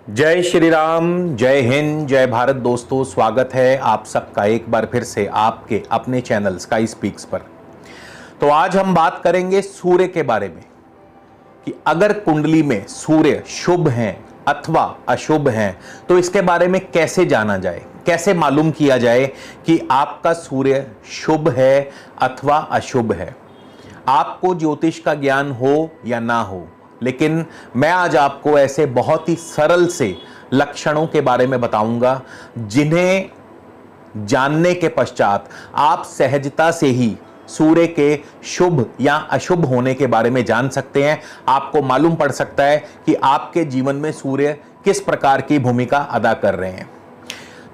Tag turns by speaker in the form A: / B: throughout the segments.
A: जय श्री राम, जय हिंद, जय भारत। दोस्तों, स्वागत है आप सबका एक बार फिर से आपके अपने चैनल स्काई स्पीक्स पर। तो आज हम बात करेंगे सूर्य के बारे में कि अगर कुंडली में सूर्य शुभ हैं अथवा अशुभ हैं तो इसके बारे में कैसे जाना जाए, कैसे मालूम किया जाए कि आपका सूर्य शुभ है अथवा अशुभ है। आपको ज्योतिष का ज्ञान हो या ना हो, लेकिन मैं आज आपको ऐसे बहुत ही सरल से लक्षणों के बारे में बताऊंगा जिन्हें जानने के पश्चात आप सहजता से ही सूर्य के शुभ या अशुभ होने के बारे में जान सकते हैं। आपको मालूम पड़ सकता है कि आपके जीवन में सूर्य किस प्रकार की भूमिका अदा कर रहे हैं।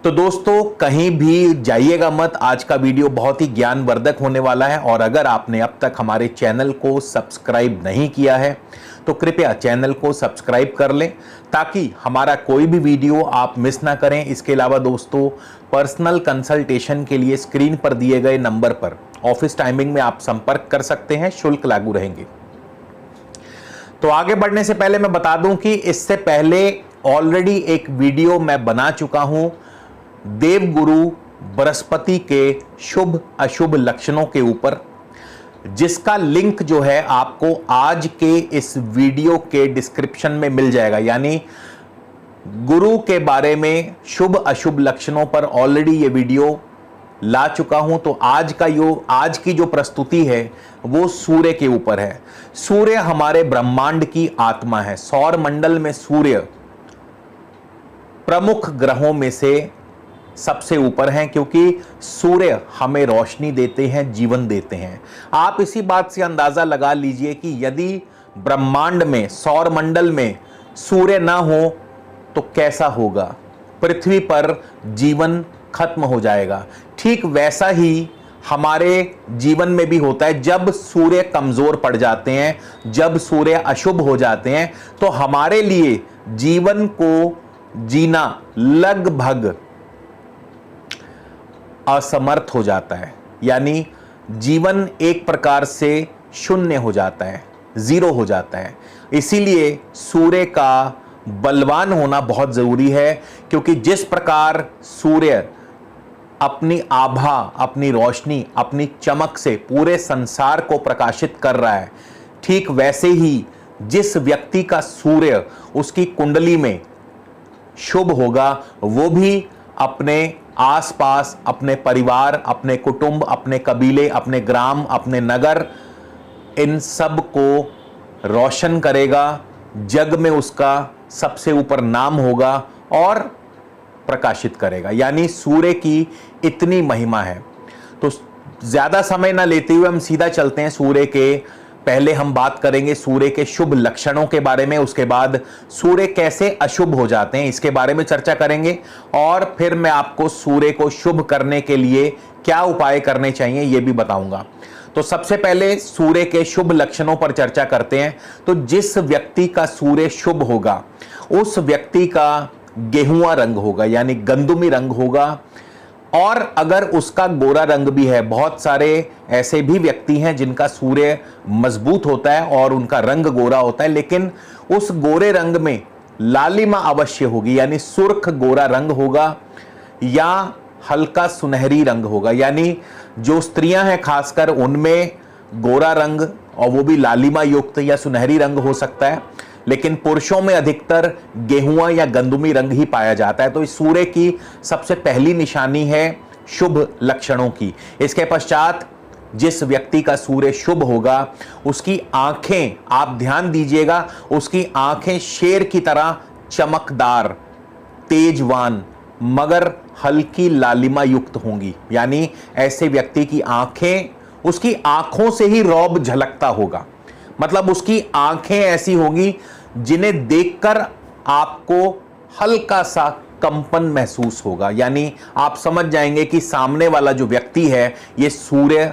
A: तो दोस्तों, कहीं भी जाइएगा मत। आज का वीडियो बहुत ही ज्ञानवर्धक होने वाला है और अगर आपने अब तक हमारे चैनल को सब्सक्राइब नहीं किया है तो कृपया चैनल को सब्सक्राइब कर लें ताकि हमारा कोई भी वीडियो आप मिस ना करें। इसके अलावा दोस्तों, पर्सनल कंसल्टेशन के लिए स्क्रीन पर दिए गए नंबर पर ऑफिस टाइमिंग में आप संपर्क कर सकते हैं, शुल्क लागू रहेंगे। तो आगे बढ़ने से पहले मैं बता दूं कि इससे पहले ऑलरेडी एक वीडियो मैं बना चुका हूं देवगुरु बृहस्पति के शुभ अशुभ लक्षणों के ऊपर, जिसका लिंक जो है आपको आज के इस वीडियो के डिस्क्रिप्शन में मिल जाएगा। यानी गुरु के बारे में शुभ अशुभ लक्षणों पर ऑलरेडी ये वीडियो ला चुका हूं। तो आज की जो प्रस्तुति है वो सूर्य के ऊपर है। सूर्य हमारे ब्रह्मांड की आत्मा है। सौर मंडल में सूर्य प्रमुख ग्रहों में से सबसे ऊपर हैं क्योंकि सूर्य हमें रोशनी देते हैं, जीवन देते हैं। आप इसी बात से अंदाजा लगा लीजिए कि यदि ब्रह्मांड में, सौर मंडल में सूर्य ना हो तो कैसा होगा। पृथ्वी पर जीवन खत्म हो जाएगा। ठीक वैसा ही हमारे जीवन में भी होता है। जब सूर्य कमजोर पड़ जाते हैं, जब सूर्य अशुभ हो जाते हैं तो हमारे लिए जीवन को जीना लगभग असमर्थ हो जाता है। यानी जीवन एक प्रकार से शून्य हो जाता है, जीरो हो जाता है। इसीलिए सूर्य का बलवान होना बहुत जरूरी है, क्योंकि जिस प्रकार सूर्य अपनी आभा, अपनी रोशनी, अपनी चमक से पूरे संसार को प्रकाशित कर रहा है, ठीक वैसे ही जिस व्यक्ति का सूर्य उसकी कुंडली में शुभ होगा वो भी अपने आसपास, अपने परिवार, अपने कुटुंब, अपने कबीले, अपने ग्राम, अपने नगर, इन सब को रोशन करेगा। जग में उसका सबसे ऊपर नाम होगा और प्रकाशित करेगा। यानी सूर्य की इतनी महिमा है। तो ज्यादा समय ना लेते हुए हम सीधा चलते हैं सूर्य के। पहले हम बात करेंगे सूर्य के शुभ लक्षणों के बारे में, उसके बाद सूर्य कैसे अशुभ हो जाते हैं इसके बारे में चर्चा करेंगे, और फिर मैं आपको सूर्य को शुभ करने के लिए क्या उपाय करने चाहिए ये भी बताऊंगा। तो सबसे पहले सूर्य के शुभ लक्षणों पर चर्चा करते हैं। तो जिस व्यक्ति का सूर्य शुभ होगा उस व्यक्ति का गेहुआ रंग होगा, यानी गंदुमी रंग होगा। और अगर उसका गोरा रंग भी है, बहुत सारे ऐसे भी व्यक्ति हैं जिनका सूर्य मजबूत होता है और उनका रंग गोरा होता है, लेकिन उस गोरे रंग में लालिमा अवश्य होगी, यानी सुर्ख गोरा रंग होगा या हल्का सुनहरी रंग होगा। यानी जो स्त्रियां हैं खासकर उनमें गोरा रंग और वो भी लालिमा युक्त या सुनहरी रंग हो सकता है, लेकिन पुरुषों में अधिकतर गेहुआ या गंदुमी रंग ही पाया जाता है। तो इस सूर्य की सबसे पहली निशानी है शुभ लक्षणों की। इसके पश्चात जिस व्यक्ति का सूर्य शुभ होगा उसकी आंखें, आप ध्यान दीजिएगा, उसकी आंखें शेर की तरह चमकदार, तेजवान मगर हल्की लालिमा युक्त होंगी। यानी ऐसे व्यक्ति की आंखें, उसकी आंखों से ही रौब झलकता होगा। मतलब उसकी आंखें ऐसी होंगी जिन्हें देखकर आपको हल्का सा कंपन महसूस होगा। यानी आप समझ जाएंगे कि सामने वाला जो व्यक्ति है ये सूर्य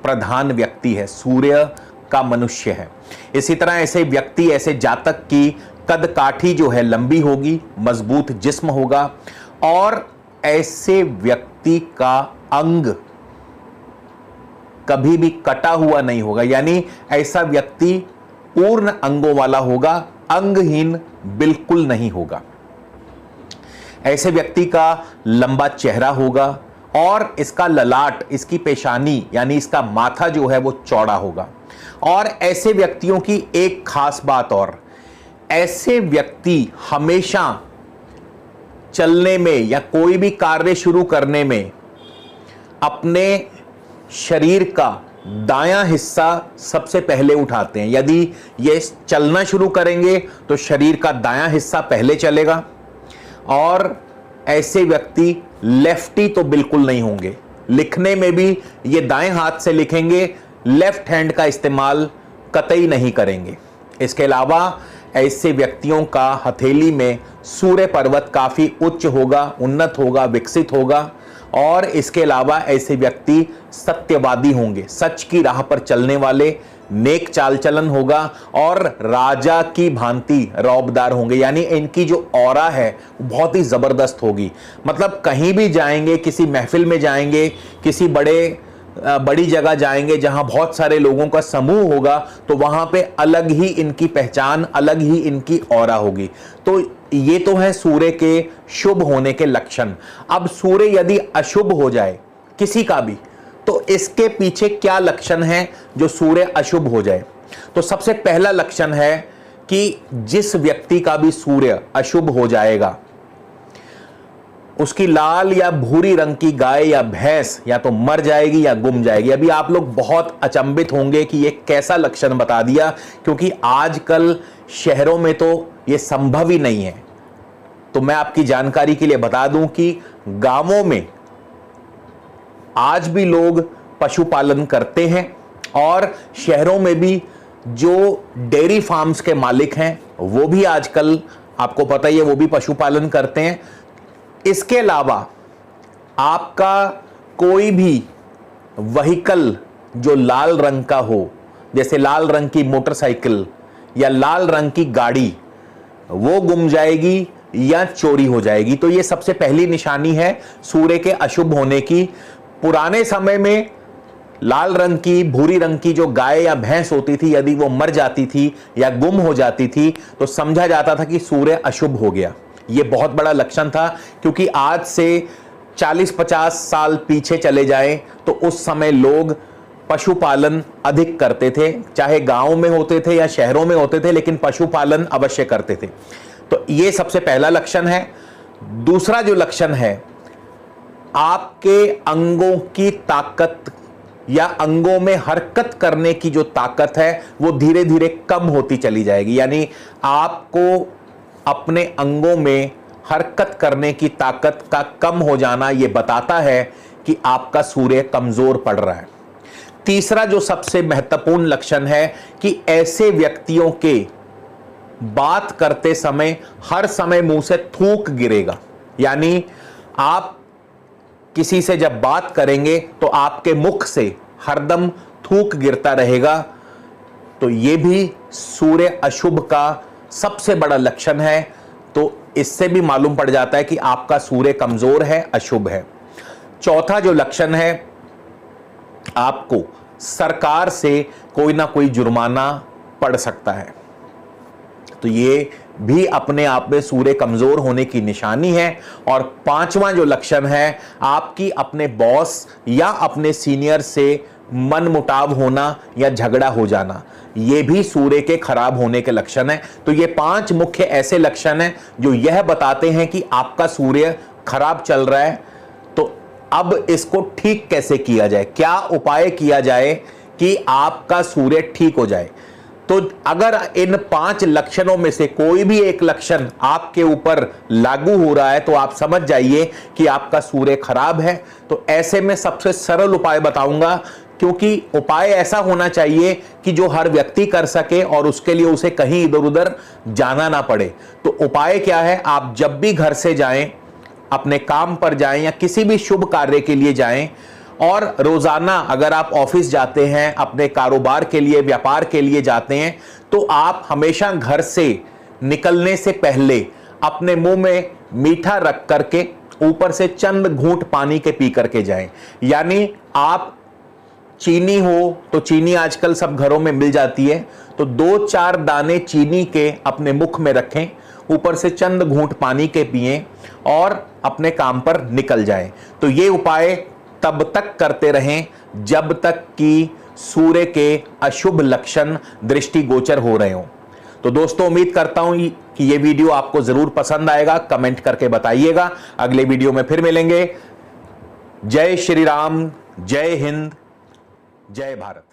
A: प्रधान व्यक्ति है, सूर्य का मनुष्य है। इसी तरह ऐसे व्यक्ति, ऐसे जातक की कद काठी जो है लंबी होगी, मजबूत जिस्म होगा, और ऐसे व्यक्ति का अंग कभी भी कटा हुआ नहीं होगा। यानी ऐसा व्यक्ति पूर्ण अंगों वाला होगा, अंगहीन बिल्कुल नहीं होगा। ऐसे व्यक्ति का लंबा चेहरा होगा और इसका ललाट, इसकी पेशानी यानी इसका माथा जो है वो चौड़ा होगा। और ऐसे व्यक्तियों की एक खास बात और, ऐसे व्यक्ति हमेशा चलने में या कोई भी कार्य शुरू करने में अपने शरीर का दायां हिस्सा सबसे पहले उठाते हैं। यदि ये चलना शुरू करेंगे तो शरीर का दायां हिस्सा पहले चलेगा। और ऐसे व्यक्ति लेफ्टी तो बिल्कुल नहीं होंगे, लिखने में भी ये दाएं हाथ से लिखेंगे, लेफ्ट हैंड का इस्तेमाल कतई नहीं करेंगे। इसके अलावा ऐसे व्यक्तियों का हथेली में सूर्य पर्वत काफी उच्च होगा, उन्नत होगा, विकसित होगा। और इसके अलावा ऐसे व्यक्ति सत्यवादी होंगे, सच की राह पर चलने वाले, नेक चाल चलन होगा और राजा की भांति रौबदार होंगे। यानी इनकी जो ऑरा है वो बहुत ही जबरदस्त होगी। मतलब कहीं भी जाएंगे, किसी महफिल में जाएंगे, किसी बड़ी जगह जाएंगे जहां बहुत सारे लोगों का समूह होगा, तो वहां पे अलग ही इनकी पहचान, अलग ही इनकी ऑरा होगी। तो ये तो है सूर्य के शुभ होने के लक्षण। अब सूर्य यदि अशुभ हो जाए किसी का भी, तो इसके पीछे क्या लक्षण है जो सूर्य अशुभ हो जाए? तो सबसे पहला लक्षण है कि जिस व्यक्ति का भी सूर्य अशुभ हो जाएगा, उसकी लाल या भूरी रंग की गाय या भैंस या तो मर जाएगी या गुम जाएगी। अभी आप लोग बहुत अचंभित होंगे कि ये कैसा लक्षण बता दिया, क्योंकि आजकल शहरों में तो ये संभव ही नहीं है। तो मैं आपकी जानकारी के लिए बता दूं कि गांवों में आज भी लोग पशुपालन करते हैं और शहरों में भी जो डेयरी फार्म्स के मालिक हैं वो भी आजकल, आपको पता ही है, वो भी पशुपालन करते हैं। इसके अलावा आपका कोई भी व्हीकल जो लाल रंग का हो, जैसे लाल रंग की मोटरसाइकिल या लाल रंग की गाड़ी, वो गुम जाएगी या चोरी हो जाएगी। तो ये सबसे पहली निशानी है सूर्य के अशुभ होने की। पुराने समय में लाल रंग की, भूरी रंग की जो गाय या भैंस होती थी, यदि वो मर जाती थी या गुम हो जाती थी तो समझा जाता था कि सूर्य अशुभ हो गया। ये बहुत बड़ा लक्षण था, क्योंकि आज से 40-50 साल पीछे चले जाएं तो उस समय लोग पशुपालन अधिक करते थे, चाहे गांव में होते थे या शहरों में होते थे, लेकिन पशुपालन अवश्य करते थे। तो ये सबसे पहला लक्षण है। दूसरा जो लक्षण है, आपके अंगों की ताकत या अंगों में हरकत करने की जो ताकत है वो धीरे धीरे कम होती चली जाएगी। यानी आपको अपने अंगों में हरकत करने की ताकत का कम हो जाना ये बताता है कि आपका सूर्य कमजोर पड़ रहा है। तीसरा जो सबसे महत्वपूर्ण लक्षण है कि ऐसे व्यक्तियों के बात करते समय हर समय मुंह से थूक गिरेगा। यानी आप किसी से जब बात करेंगे तो आपके मुख से हरदम थूक गिरता रहेगा। तो यह भी सूर्य अशुभ का सबसे बड़ा लक्षण है। तो इससे भी मालूम पड़ जाता है कि आपका सूर्य कमजोर है, अशुभ है। चौथा जो लक्षण है, आपको सरकार से कोई ना कोई जुर्माना पड़ सकता है। तो ये भी अपने आप में सूर्य कमजोर होने की निशानी है। और पांचवा जो लक्षण है, आपकी अपने बॉस या अपने सीनियर से मनमुटाव होना या झगड़ा हो जाना, ये भी सूर्य के खराब होने के लक्षण है। तो ये 5 मुख्य ऐसे लक्षण हैं जो यह बताते हैं कि आपका सूर्य खराब चल रहा है। तो अब इसको ठीक कैसे किया जाए, क्या उपाय किया जाए कि आपका सूर्य ठीक हो जाए? तो अगर इन 5 लक्षणों में से कोई भी एक लक्षण आपके ऊपर लागू हो रहा है तो आप समझ जाइए कि आपका सूर्य खराब है। तो ऐसे में सबसे सरल उपाय बताऊंगा, क्योंकि उपाय ऐसा होना चाहिए कि जो हर व्यक्ति कर सके और उसके लिए उसे कहीं इधर उधर जाना ना पड़े। तो उपाय क्या है? आप जब भी घर से जाएं, अपने काम पर जाएं या किसी भी शुभ कार्य के लिए जाएं, और रोजाना अगर आप ऑफिस जाते हैं, अपने कारोबार के लिए, व्यापार के लिए जाते हैं, तो आप हमेशा घर से निकलने से पहले अपने मुंह में मीठा रख करके ऊपर से चंद घूंट पानी के पी करके जाएं। यानी आप चीनी हो तो चीनी आजकल सब घरों में मिल जाती है, तो 2-4 दाने चीनी के अपने मुख में रखें, ऊपर से चंद घूंट पानी के पिएं और अपने काम पर निकल जाएं। तो ये उपाय तब तक करते रहें जब तक कि सूर्य के अशुभ लक्षण दृष्टिगोचर हो रहे हों। तो दोस्तों, उम्मीद करता हूं कि ये वीडियो आपको जरूर पसंद आएगा। कमेंट करके बताइएगा। अगले वीडियो में फिर मिलेंगे। जय श्री राम, जय हिंद, जय भारत।